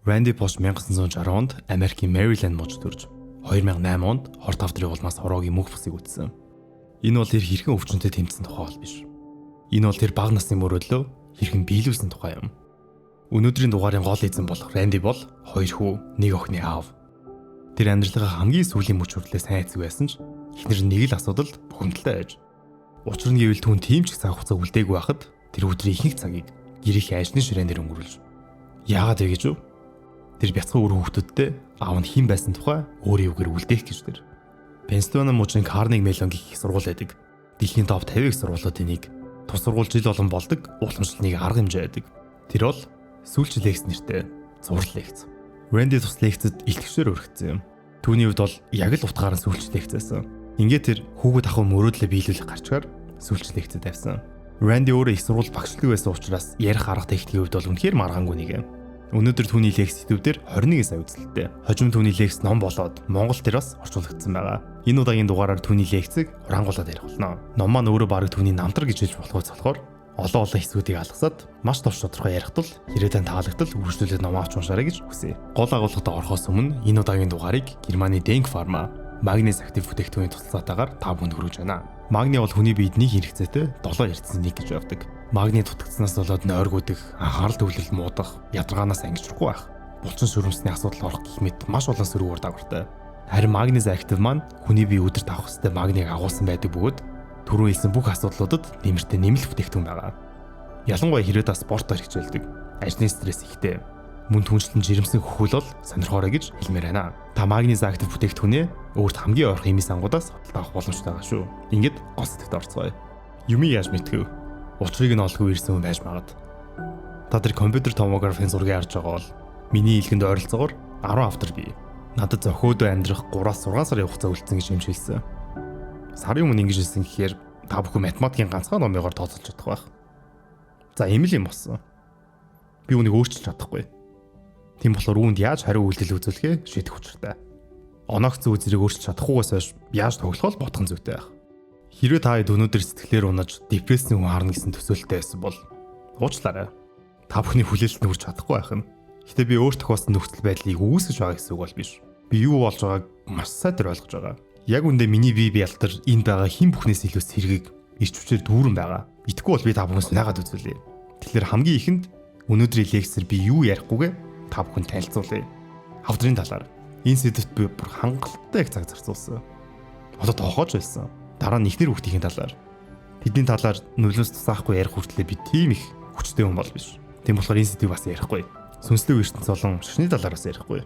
Randy Bosch 1960 онд Америкийн Maryland мужид төрж 2008 онд хорт авдрын улмаас хороогийн мөнх бусыг үтсэн. Энэ бол тэр хэрхэн өвчнөд тэмцсэн тухай бол биш. Энэ бол тэр бага насны мөрөөдлөө хэрхэн биелүүлсэн тухай юм. Өнөөдрийн дугаарын гол эзэн болох Randy бол 2 хүү, 1 охины аав. Тэр амьдралынхаа хамгийн сүүлийн мөч хүртлээр сайн эцэг байсан ч эхнэр нэг л асуудалд бухимдалтай байж. Учир нь гэвэл түүн тийм ч цаг хугацаа үлдээгүй байхад тэр өдрийн ихэнх цагийг гэрийнхээ ажлын ширээнээр өнгөрүүлж. Яагаад вэ гэж вэ? Тэр бяцхан үр хүүхдүүдтэй аав нь хэн байсан тухай өөрийн үгээр үлдээх гэж тэр. Пенсильвани мужийн Carnegie Mellon гэх их сургууль байдаг. Дэлхийн топ 50 их сургуулиудын нэг. Тус сургууль жил болгон болдог уламжлалын арга хэмжээ байдаг. Тэр бол сүүлчил лекц нэртэй зураг лекц. Randy тус лекцэд илтгэгчээр өргөцсөн юм. Түүний хувьд бол яг л утгаараа сүүлчил лекц байсан. Ингээд тэр хүүхэд ахуй мөрөөдлөө биелүүлэх гарчгаар сүүлчил лекцэд тавьсан. Randy өөрөө их сургууль багшлаг байсан учраас ярих арга техникийн хувьд бол үнэхээр маргаангүй нэг юм. Өнөөдөр түүний лекц сэдвүүдээр 21 сая үзэлттэй. Хожим түүний лекц ном болоод Монгол дээр бас орчуулагдсан байгаа. Энэ удаагийн дугаараар түүний лекцийг урангуулад ярих болно. Ном маань өөрөө бараг түүний намтар гэж хэлж болох болохоор олон хэсгүүдийг алгасаад маш товч тодорхой ярих тул ирээдүйн таалагдал үргэлжлүүлээд ном авч уншаарай гэж хүсье. Гол агуулгад орохоос өмнө энэ удаагийн дугаарыг Германы Denk Pharma магнез актив бүтээгдэхүүний туслалцаатаагаар та бүхэнд хүргэж байна. Магний бол хүний биед нэг хэрэгцээтэй 7 эрдэнэс нэг гэж явдаг. Магний дутагдсанаас болоод нойргуудах, анхаарал төвлөрөл муудах, ядаргаанаас ангижрахгүй байх, булчин сүрэмсний асуудал орох гэх мэт маш олон сөргөөр дагавартай. Харин магнез актив маань хүний бие өдөрт авах хэвээр магнийг агуулсан байдаг бөгөөд түрүү хэлсэн бүх асуудлуудад нэмэртэй нэмэлт бүтээгдэхүүн байгаа. Ялангуяа хэрвээ та спортоор хичээлдэг, ажлын стресс ихтэй, мөн түншлэн жирэмсэн хөхөл бол сонирхоорой гэж хэлмээр байна. Та магнез актив бүтээгдэхүүнээ өөрт хамгийн ойрхон эмийн сангуудаас худалдаж авах боломжтой байгаа шүү. Ингээд гол сэтгэлд орцгоё. Юмыг яаж мэдэх вэ? Учрыг нь олгүй ирсэн хүн байж магад. Та тэр компьютер томографийн зургийг харж байгаа бол миний илгэнд ойролцоогоор 10 автор бий. Надад зохиодоо амьдрах 3-6 сарын хугацаа үлдсэн гэж хэмжүүлсэн. Сарын өмнө ингэж хэлсэн гэхээр та бүхэн математикийн ганцхан номёгоор тооцоолж чадах байх. За ийм л юм болсон. Би үүнийг өөрчилж чадахгүй. Тийм болохоор үүнд яаж хариу үйлдэл үзүүлэхээ шийдэх учиртай. Оногцсон үзрийг өөрчилж чадахгүйгээс хойш яаж тоглох бол бодхон зүйтэй байх. Хэрвээ та өнөөдөр сэтгэлээр унаж депрессийн хүн харна гэсэн төсөөлттэй байсан бол уучлаарай. Та бүхний хүлээлт нүрч чадахгүй байх нь. Гэтэ би өөрт тохиолдсон нөхцөл байдлыг үүсгэж байгаа гэсэн үг бол биш. Би юу болж байгааг маш сайн тэр ойлгож байгаа. Яг үндэ миний бие биялдар энд байгаа хэн бүхнээс илүү сэргийг ирч хүчээр дүүрэн байгаа. Итгэхгүй бол би та бүхнээс найгаад үзүүлье. Тэгэхээр хамгийн ихэнд өнөөдрийн лекцээр би юу ярихгүйгээ та бүхэнд танилцуулъя. Хавдрын талаар энэ сэдвт би бүр хангалттай их цаг зарцуулсан. Одоо тоохож байсан. Дараа нь ихнэр хүүхдийн талаар тэдний талаар нөлөөс тусаахгүй ярих хүртлээр би тийм их хүчтэй хүн бол биш. Тийм болохоор энэ сэдвийг бас ярихгүй. Сүнслэг ертөнц болон шашны талаараас ярихгүй.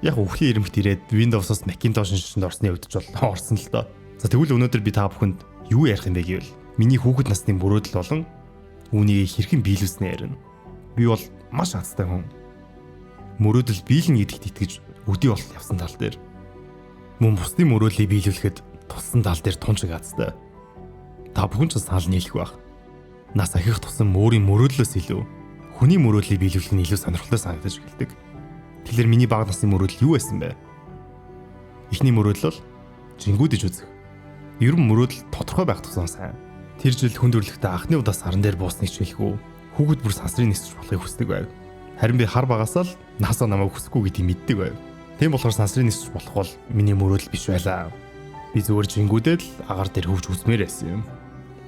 Яг өвхлийн ирэмт ирээд Windows-оос Macintosh шинжтэнд орсны өвдөж бол орсон л доо. За тэгвэл өнөөдөр би та бүхэнд юу ярих юм бэ гэвэл миний хүүхэд насны мөрөөдөл болон үүнийг хэрхэн биелүүлснэ ярина. Би бол маш азтай хүн. Мөрөөдөл биелнэ гэдэгт итгэж өдий бол явсан тал дээр мөн бусдын мөрөөдлийг биелүүлэхэд туссан тал дээр тунчиг азтай. Та бүхэн ч санал нийлэх байх. Нас ахих тусам өөрийн мөрөөдлөөс илүү хүний мөрөөдлийг биелүүлэх нь илүү сонирхолтой санагдаж эхэлдэг. Тэгэхээр миний бага насны мөрөөдөл юу байсан бэ? Эхний мөрөөдөл бол жингүүдэж үзэх. Ер нь мөрөөдөл тодорхой байх тусам сайн. Тэр жил хүндрэлтэй анхны удаа саран дээр буусныг хичээлэхүү. Хүүхэд бүр сансрын нисэж болохыг хүсдэг байв. Харин би хар багасаа л наасаа намайг хүсэхгүй гэдгийг мэддэг байв. Тийм болохоор сансрын нисэж болох бол миний мөрөөдөл биш байлаа. Би зүгээр жингүүдэл агаар дээр хөвж үзмээр байсан юм.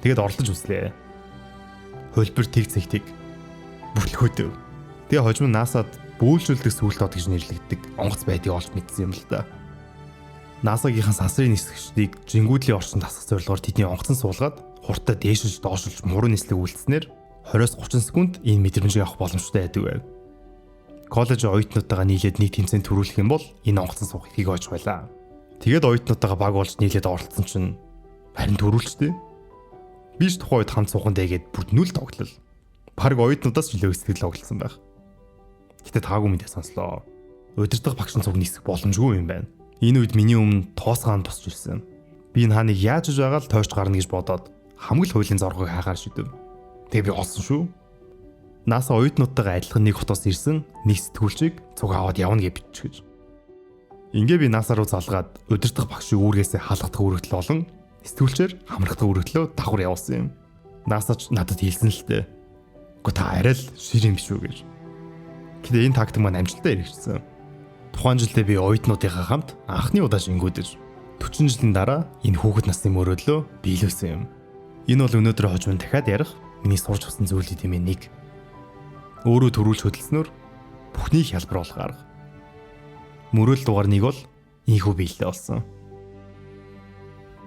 Тэгээд орлож үзлээ. Хөлбөр тэг цэгтэг бүтлгөөдөв. Тэгээ хожим наасад бүүлжүүлдэг сүлт од гэж нэрлэгддэг онгоц байдгийг олж мэдсэн юм л да. НАСА-гийнхан сансрын нисгэгчдийг жингүүдлийн орчинд тасах зорилгоор тэдний онгоцон суулгаад хурдтай дээшилж доошилж муруу нислэг үйлдснээр 20-30 секунд энэ мэдрэмжийг авах боломжтой байдаг байв. Коллежийн оюутнуудтайгаа нийлээд нэг тэмцээнд төрүүлэх юм бол энэ онгоцон суух эрхийг олж байлаа. Тэгээд оюутнуудтайгаа баг болж нийлээд оролцсон чинь харин төрүүлчтэй. Би ч тухайн үед хамт суухан дээгээд бүр нүл тоглол. Бараг оюутнуудаас ч илүү сэтгэл оглсон байх. Гэтэ таагүй мэдээ сонслоо. Удирдах багш нь цуг нисэх боломжгүй юм байна. Энэ үед миний өмнө тоосгаан босч ирсэн. Би энэ хааныг яаж иж байгаа л тойрч гарна гэж бодоод хамгийн л хуулийн зоргыг хаагаар шидэв. Тэгээ би олсон шүү. НАСА оюутнуудтайгаа адилхан нэг хотоос ирсэн нэг сэтгүүлчийг цуг аваад явна гэж бичиж. Ингээ би НАСА руу залгаад удирдах багшийг үүргээсээ халахдах үүрэгтэл болон сэтгүүлчээр хамрагдах үүрэгтлөө давхар явуулсан юм. НАСА ч надад хэлсэн л дээ. Гэхдээ та арай л шир юм биш үү гэж. Гэхдээ энэ тактик маань амжилттай хэрэгжсэн. Тухайн жилдээ би оюутнуудынхаа хамт анхны удаа шингүүдэж 40 жилийн дараа энэ хүүхэд насны мөрөөдлөө биелүүлсэн юм. Энэ бол өнөөдөр хожим дахиад ярих миний сурч авсан зүйлүүд юм нэг. Өөрөө төрүүлж хөдөлснөөр бүхнийг хялбар болгох арга. Мөрөөл дугаар 1 бол ийхүү биелэлтэй болсон.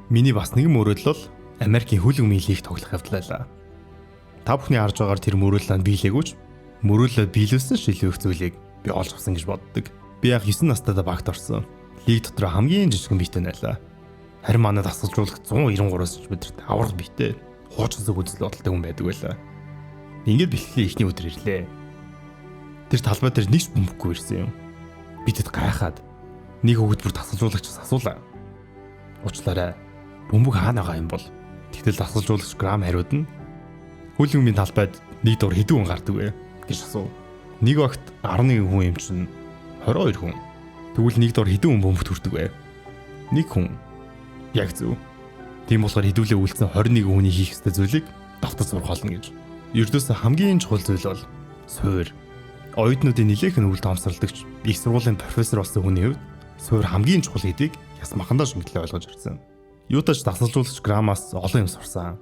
Миний бас нэгэн мөрөөдөл бол Америкийн хөл өмгийн лиг тоглох явдал байлаа. Та бүхний харж байгаагаар тэр мөрөөдлөө биелээгүйч мөрөөдлөө биелүүлсэн шилжүүлэх зүйлийг би олж авсан гэж боддог. Би яг 9 настайдаа багт орсон. Лиг дотор хамгийн жижигхэн биетэй байлаа. Харин манай дасгалжуулагч 193 см аврал биетэй. Хуучин зүг үзэл бодолтой хүн байдаг байлаа. Ингээд бэлтгэлийн ихний өдөр ирлээ. Тэр талбай дээр нэгч бөмбөггүй ирсэн юм. Бидэд гайхаад нэг хөвгөд бүр дасгалжуулагчаас асуулаа. Уучлаарай. Бөмбөг хаана байгаа юм бол? Тэгтэл дасгалжуулагч грам хариуд нь хөл өмгийн талбайд нэг дур хэдэн хүн гардаг вэ гэж асуув. Нэг багт 11 хүн юм чинь 22 хүн. Тэгвэл нэг дур хэдэн хүн бөмбөгт хүрдэг вэ? Нэг хүн. Яг зөв. Тийм болохоор хэдүүлээ үлдсэн 21 хүний хийх ёстой зүйлийг давтаж сурах болно гэж. Ердөөсөө хамгийн чухал зүйл бол суур. Оюутнуудын нэлээх нь үл тоомсорладагч их сургуулийн профессор болсон хүний хувьд суур хамгийн чухал гэдгийг яс махандаа шүмтлээ ойлгож ирсэн. Юутаж дасгалжуулагч грамаас олон юм сурсан.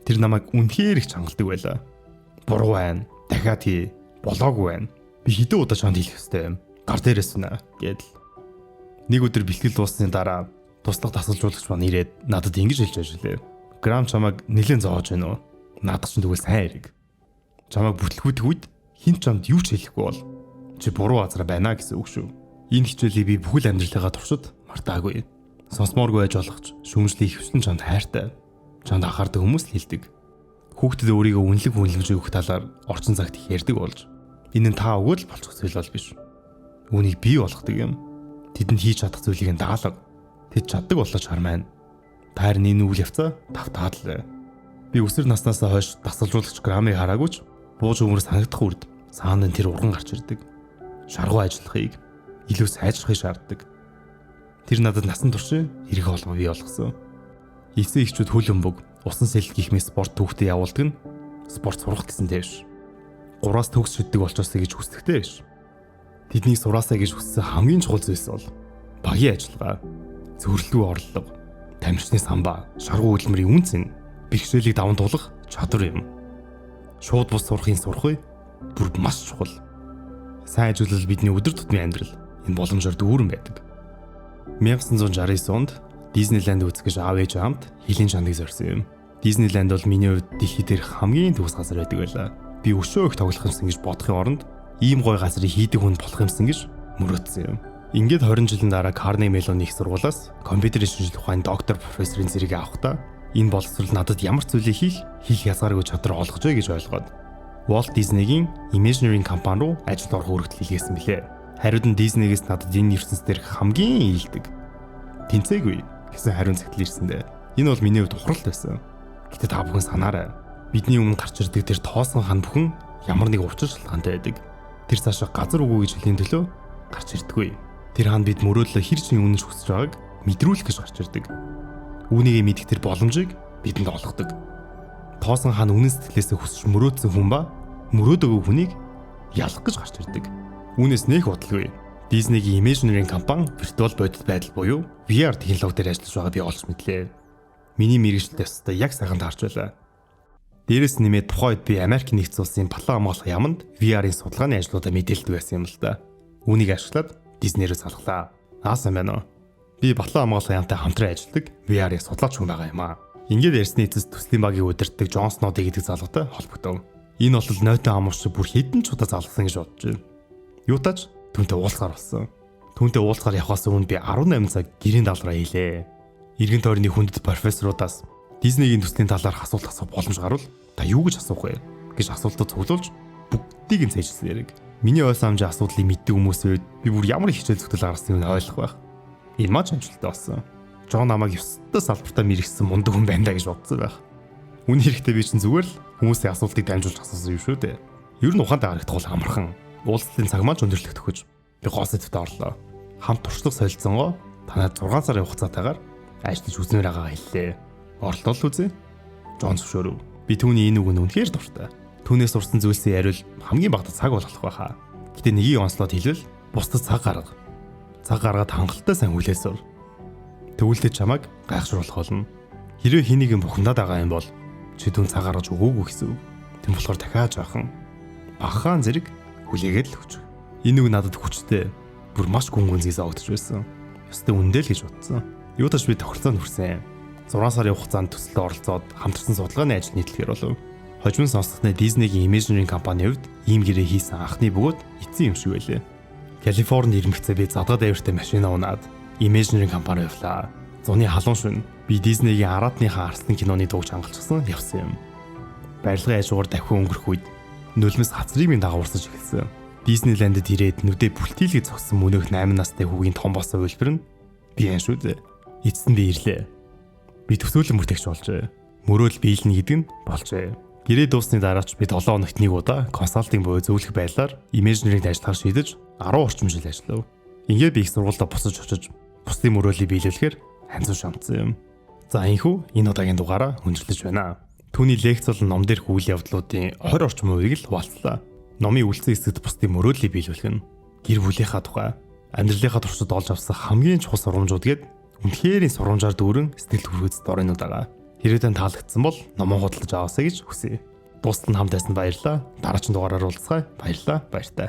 Тэр намайг үнэхээр их чангалдаг байлаа. Буруу байна. Дахиад хий. Болоогүй байна. Би хэдэн удаа чонд хэлэх ёстой юм. Гар дээрээс үнэ гэдэл. Нэг өдөр бэлтгэл дууссаны дараа туслах дасгалжуулагч маань ирээд надад ингэж хэлж ажиллаа. Грам чамайг нэлээд зоож байна уу? Надад ч тэгвэл сайн хэрэг. Чамайг бүтлгүүдэх үед хин чамд юу ч хэлэхгүй бол чи буруу азар байна гэсэн үг шүү. Энэ хичээлийг би бүхэл амьдралынхаа туршид мартаагүй. Сонсмооргүй байж болох ч шүүмжлэх хөвсөн чамд хайртай. Чамд анхаардаг хүмүүс л хэлдэг. Хүүхдэд өөрийгөө үнэлэг хүнлэмж өгөх талаар орчин цагт их ярьдаг болж. Энэ нь та өгөөл болчих зүйл бол биш. Үүнийг бий болгодог юм. Тэдэнд хийж чадах зүйлийг даалга. Тэд чаддаг болоо чармаа. Та харин энэ үйл явцаа тавтаад л. Би өсвөр наснаас хойш дасгалжуулагч грамыг хараагүй ч бууж өмөр санагдах үрд саанд нь тэр урган гарч ирдэг. Шаргуу ажиллахыг илүү сайжрахыг шаарддаг. Тэр надад насан турш хэрэг холбоо бий болгосон. Эцэг эхчүүд хөл өмбөг, усан сэлэл гэх мэт спорт түүхтэй явуулдаг нь спорт сурах гэсэнтэй биш. 3-аас төгс шиддэг болчоосэй гэж хүсдэгтэй биш. Тэднийг сураасаа гэж хүссэн хамгийн чухал зүйлс бол багийн ажиллагаа, зөвөрлөлгүй орлого, тамирчны самбаа, шаргуу хөдөлмөрийн үнц нь бэрхшээлийг даван туулах чадвар юм. Шууд бус сурахын сурах бүр маш чухал. Сайн ажиллал бидний өдөр тутмын амьдрал энэ боломжоор дүүрэн байдаг. 1969 онд Disneyland үзэх гэж аав ээж хамт хилийн чаныг зорьсон юм. Disneyland бол миний хувьд дэлхий дээрх хамгийн төгс газар байдаг байлаа. Би өшөө их тоглох юмсан гэж бодохын оронд ийм гоё газрыг хийдэг хүн болох юмсан гэж мөрөөдсөн юм. Ингээд 20 жилийн дараа Carnegie Mellon их сургуулиас компьютерийн шинжилгээ ухааны доктор профессорын зэрэг авахдаа энэ боловсрол надад ямар зүйлийг хийх хязгааргүй чадвар олгож вэ гэж ойлгоод Walt Disney-гийн Imagineering компани руу ажилд орох хүртэл хэлгээсэн билээ. Хариуд нь Disney-гээс надад энэ ертөнцийн дээрх хамгийн ийдэг тэнцээгүй гэсэн хариун цагт ирсэндээ. Энэ бол миний хувьд ухралт байсан. Гэтэ та бүхэн санаарай. Бидний өмнө гарч ирдэг тэр тоосон хан бүхэн ямар нэг учир шалтгаантай байдаг. Тэр цаашаа газар үгүй гэж хэлхийн төлөө гарч ирдэггүй. Тэр хан бид мөрөөдлөө хэр чин үнэнч хүсэж байгааг мэдрүүлэх гэж гарч ирдэг. Үүнийг мэдэх тэр боломжийг бидэнд олгодог. Тоосон хан үнэн сэтгэлээсээ хүсэж мөрөөдсөн хүн ба мөрөөдөөгүй хүнийг ялах гэж гарч ирдэг. Үүнээс нэх бодлого. Disney-гийн Imagineering компани виртуал бодит байдал буюу VR технологи дээр ажиллаж байгаа би олж мэдлээ. Миний мэргэжилтэд өстой яг сайхан таарч байлаа. Дээрээс нэмээд тухайн үед би Америк нэгдсэн улсын балан хамгаалах яамд VR-ийн судалгааны ажлуудаа мэдээлдэг байсан юм л да. Үүнийг ашиглаад Disney-рээ салглаа. Сайн байна уу? Би балан хамгаалах яамтай хамтран ажилладаг VR-ийн судлаач хүн байгаа юм аа. Ингээд ярьсны эцэс төслийн багийг удирддаг Джон Сноуди гэдэг залуутай холбогдов. Энэ бол нойтон амуурч бүр хэдэн ч удаа залгасан гэж бодож байна. Юутаж түүнтэй уулзгаар болсон. Түүнтэй уулзгаар явахаас өмнө би 18 цаг гэрийн даалгараа хийлээ. Иргэн тойрны хүндэт профессорудаас Disney-гийн төслийн талаар асуулт асуух боломж гарвал та юу гэж асуух вэ гэж асуултад цуглуулж бүгдийг нь цээжилсэн яриг. Миний ойсон амжийн асуудлыг мэддэг хүмүүсийн үед би бүр ямар их хичээл зүтгэл гаргасныг ойлгох байх. Энэ маш амжилттай болсон. Джон намайг ёстой салбартаа мэрэгсэн мундаг хүн байна да гэж бодсон байх. Үн хэрэгтэй би чинь зүгээр л хүмүүсийн асуултыг дамжуулж асуусан юм шүү дээ. Ер нь ухаантай харагдах бол амархан. Уулзлын цаг маань өндөрлөх төгөж би гоо сэдвт орлоо. Хамт туршлага солилцсонгоо танад 6 сарын хугацаатаагаар ажиллаж үзнээр байгаа хэллээ. Оролдол үзье. Джон зөвшөөрөв. Би түүний энэ үг нь үнэхээр дуртай. Түүнээс сурсан зүйлсийн яриул хамгийн багадаа цаг болох байхаа. Гэтэ нэгийг онцлоод хэлвэл бусдад цаг гарга. Цаг гаргаад хангалттай сайн хүлээсвэр. Тэгвэл чамайг гайхшруулах болно. Хэрвээ хэнийг бухимдаад байгаа юм бол чи түн цаг гаргаж өгөөгүй гэсэн үг. Тэм болохоор дахиад жаахан багахан зэрэг хүлээгээд л өгч. Энэ үг надад хүчтэй. Бүр маш гүн гүнзгийс огтж байсан. Ёстой үндэл гэж бодсон. Юу тач би тохиролцоонд хүрсэн. 6 сарын хугацаанд төсөлд оролцоод хамтарсан судалгааны ажил нийтлэхээр болов. Хожим сонсохны Disney-гийн Imagineering компанийн хувьд ийм гэрээ хийсэн анхны бөгөөд эцсийн юм шиг байлээ. Калифорни ирмэгцээ би задгаа дайвартай машина унаад Imagineering компани явлаа. Зуны халуун шөнө би Disney-гийн Аратныхаа Арслан киноны дууг чангалчихсан явсан юм. Барилгын ажуугаар давхин өнгөрөх үед нулимс хацрыг минь дагаварсаж эхэлсэн. Disneyland-д ирээд нүдэ бүлтийлгээ зогссон мөнөөх 8 настай хүүгийн том болсон үйлбэр нь би энэ шүү дээ. Эцэст нь би ирлээ. Би төсөөлөн бүртгэгч болжээ. Мөрөөл биелнэ гэдэг нь болжээ. Гэрээ дуусны дараач би 7 хоногт нэг удаа консалтинг буюу зөвлөх байдлаар Imagineering-д ажиллахаар шийдэж 10 орчим жил ажиллав. Ингээд би их сургуультай босож очиж бусдын мөрөөлийг биелүүлэхээр ханзуу шамцсан юм. За энхүү энэ удаагийн дугаараа өндөрлөж байна. Түүний лекц бол ном дээрх үйл явдлуудын 20 орчим хувийг л хуваалцлаа. Номын үлдсэн хэсэгт бусдын мөрөөлийг биелүүлэх нь гэр бүлийнхаа тухай, амьдралынхаа туршид олж авсан хамгийн чухал сургамжууд гээд үнэхэрийн сургамжаар дүүрэн сэтгэл хүргэц дорынууд байгаа. Хэрвээ тань таалагдсан бол номоо худалдаж аваасай гэж хүсье. Дуустал нь хамт байсан баярлалаа. Дараагийн дугаараар уулзъя. Баярлалаа. Баяртай.